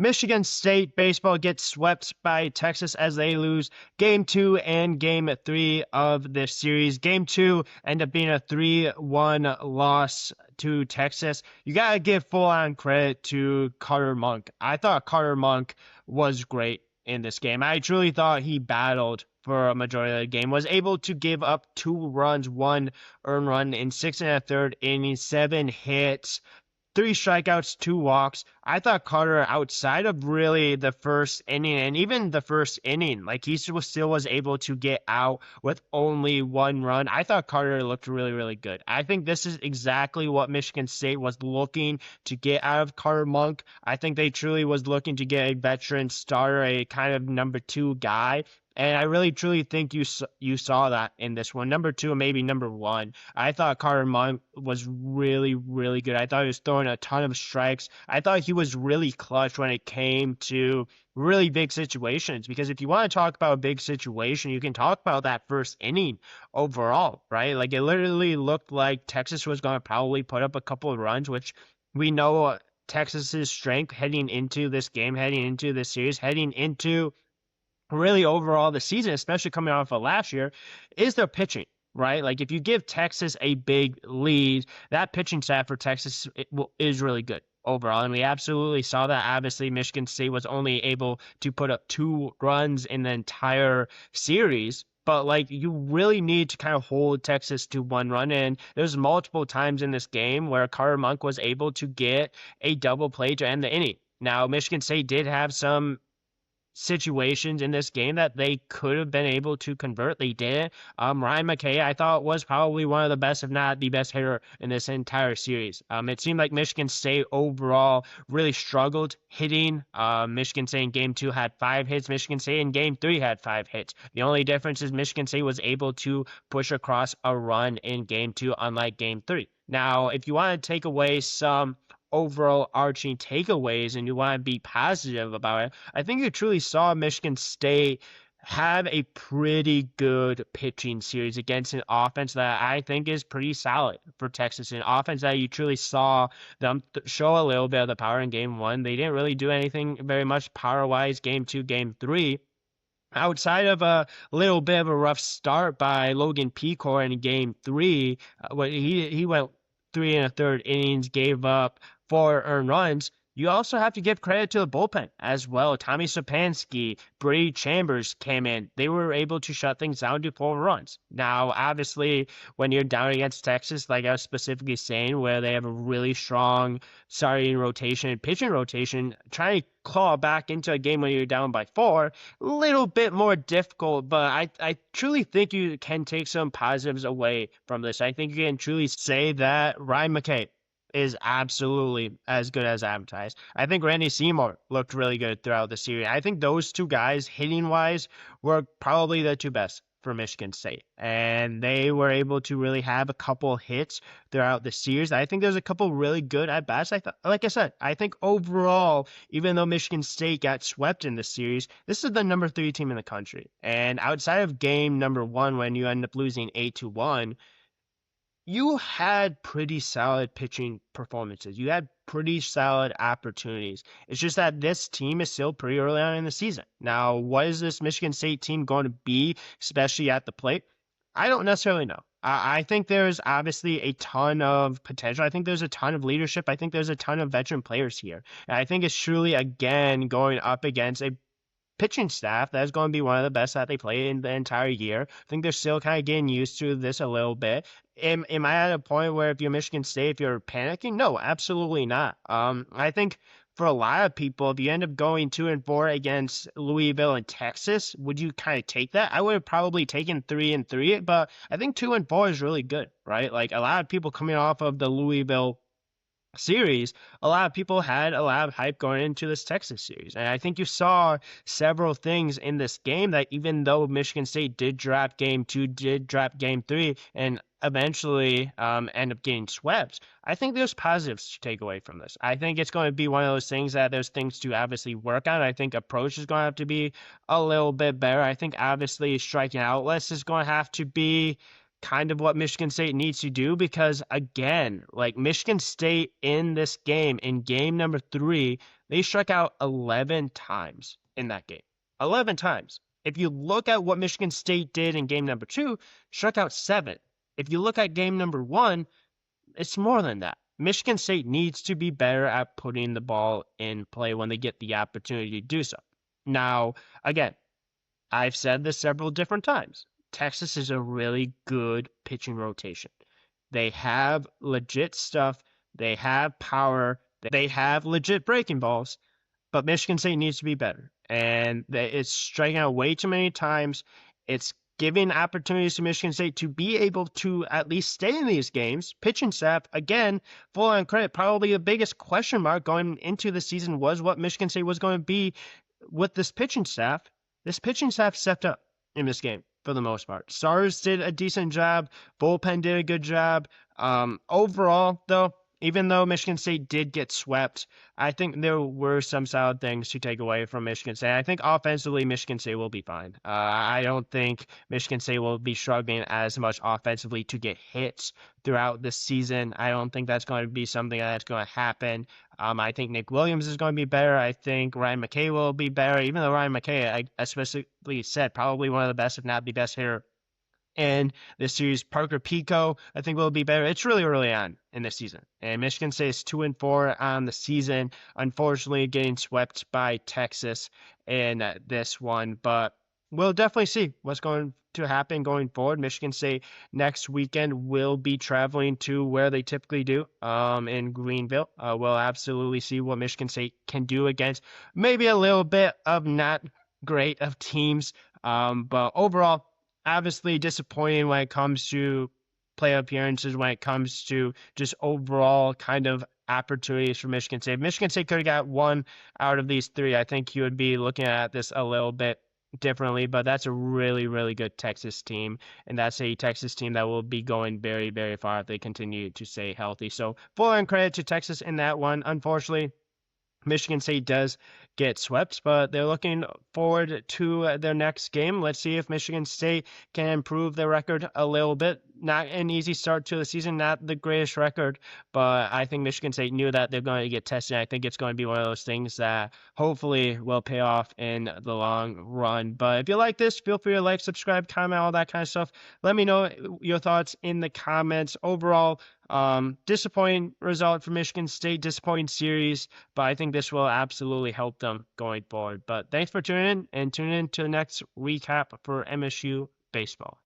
Michigan State baseball gets swept by Texas as they lose game 2 and game 3 of this series. Game 2 ended up being a 3-1 loss to Texas. You got to give full on credit to Carter Monk. I thought Carter Monk was great in this game. I truly thought he battled for a majority of the game, was able to give up 2 runs, 1 earned run in 6 1/3 innings, 7 hits, 3 strikeouts, 2 walks. I thought Carter, outside of really the first inning and even the first inning, like he still was able to get out with only 1 run. I thought Carter looked really, really good. I think this is exactly what Michigan State was looking to get out of Carter Monk. I think they truly was looking to get a veteran starter, a kind of number 2 guy. And I really, truly think you saw that in this one. Number 2, maybe number 1. I thought Carter Monk was really, really good. I thought he was throwing a ton of strikes. I thought he was really clutch when it came to really big situations. Because if you want to talk about a big situation, you can talk about that first inning overall, right? Like, it literally looked like Texas was going to probably put up a couple of runs, which we know Texas's strength heading into this game, heading into this series, heading into really overall the season, especially coming off of last year, is their pitching, right? Like if you give Texas a big lead, that pitching staff for Texas is really good overall. And we absolutely saw that. Obviously, Michigan State was only able to put up 2 runs in the entire series. But like you really need to kind of hold Texas to 1 run. And there's multiple times in this game where Carter Monk was able to get a double play to end the inning. Now, Michigan State did have some situations in this game that they could have been able to convert. They didn't. Ryan McKay, I thought, was probably one of the best, if not the best hitter in this entire series. It seemed like Michigan State overall really struggled hitting. Michigan State in game 2 had 5 hits. Michigan State in game 3 had 5 hits. The only difference is Michigan State was able to push across a run in game 2, unlike game 3. Now, if you want to take away some overall arching takeaways and you want to be positive about it, I think you truly saw Michigan State have a pretty good pitching series against an offense that I think is pretty solid for Texas. An offense that you truly saw them show a little bit of the power in game 1. They didn't really do anything very much power-wise game 2, game 3. Outside of a little bit of a rough start by Logan Pecor in game 3, he went 3 1/3 innings, gave up 4 earned runs. You also have to give credit to the bullpen as well. Tommy Sapansky, Brady Chambers came in. They were able to shut things down to 4 runs. Now, obviously, when you're down against Texas, like I was specifically saying, where they have a really strong starting rotation and pitching rotation, trying to claw back into a game when you're down by 4, a little bit more difficult, but I truly think you can take some positives away from this. I think you can truly say that Ryan McKay is absolutely as good as advertised. I think Randy Seymour looked really good throughout the series. I think those 2 guys, hitting-wise, were probably the 2 best for Michigan State. And they were able to really have a couple hits throughout the series. I think there's a couple really good at-bats. Like I said, I think overall, even though Michigan State got swept in the series, this is the number 3 team in the country. And outside of game number 1, when you end up losing 8-1, you had pretty solid pitching performances. You had pretty solid opportunities. It's just that this team is still pretty early on in the season. Now, what is this Michigan State team going to be, especially at the plate? I don't necessarily know. I think there's obviously a ton of potential. I think there's a ton of leadership. I think there's a ton of veteran players here. And I think it's truly, again, going up against a pitching staff that's going to be one of the best that they play in the entire year. I think they're still kind of getting used to this a little bit. Am I at a point where if you're Michigan State, if you're panicking? No, absolutely not. I think for a lot of people, if you end up going 2-4 against Louisville and Texas, would you kind of take that? I would have probably taken 3-3, but I think 2-4 is really good, right? Like a lot of people coming off of the Louisville series, a lot of people had a lot of hype going into this Texas series. And I think you saw several things in this game that even though Michigan State did drop game 2, did drop game 3, and eventually end up getting swept, I think there's positives to take away from this. I think it's going to be one of those things that there's things to obviously work on. I think approach is going to have to be a little bit better. I think obviously striking out less is going to have to be kind of what Michigan State needs to do because, again, like Michigan State in this game, in game number 3, they struck out 11 times in that game. 11 times. If you look at what Michigan State did in game number 2, struck out 7. If you look at game number 1, it's more than that. Michigan State needs to be better at putting the ball in play when they get the opportunity to do so. Now, again, I've said this several different times. Texas is a really good pitching rotation. They have legit stuff. They have power. They have legit breaking balls. But Michigan State needs to be better. And it's striking out way too many times. It's giving opportunities to Michigan State to be able to at least stay in these games. Pitching staff, again, full on credit, probably the biggest question mark going into the season was what Michigan State was going to be with this pitching staff. This pitching staff stepped up in this game for the most part. Stars did a decent job. Bullpen did a good job. Overall, though, even though Michigan State did get swept, I think there were some solid things to take away from Michigan State. I think offensively, Michigan State will be fine. I don't think Michigan State will be struggling as much offensively to get hits throughout the season. I don't think that's going to be something that's going to happen. I think Nick Williams is going to be better. I think Ryan McKay will be better, even though Ryan McKay, I especially said, probably one of the best, if not the best hitter in this series. Parker Pico, I think, will be better. It's really early on in this season. And Michigan State is 2-4 on the season. Unfortunately, getting swept by Texas in this one. But we'll definitely see what's going to happen going forward. Michigan State next weekend will be traveling to where they typically do, in Greenville. We'll absolutely see what Michigan State can do against maybe a little bit of not great of teams. But overall, obviously disappointing when it comes to play appearances, when it comes to just overall kind of opportunities for Michigan State. If Michigan State could have got one out of these 3, I think you would be looking at this a little bit differently, but that's a really, really good Texas team, and that's a Texas team that will be going very, very far if they continue to stay healthy. So full on credit to Texas in that one. Unfortunately, Michigan State does get swept, but they're looking forward to their next game. Let's see if Michigan State can improve their record a little bit. Not an easy start to the season, not the greatest record, but I think Michigan State knew that they're going to get tested. I think it's going to be one of those things that hopefully will pay off in the long run. But if you like this, feel free to like, subscribe, comment, all that kind of stuff. Let me know your thoughts in the comments. Overall, disappointing result for Michigan State, disappointing series, but I think this will absolutely help them going forward. But thanks for tuning in, and tune in to the next recap for MSU baseball.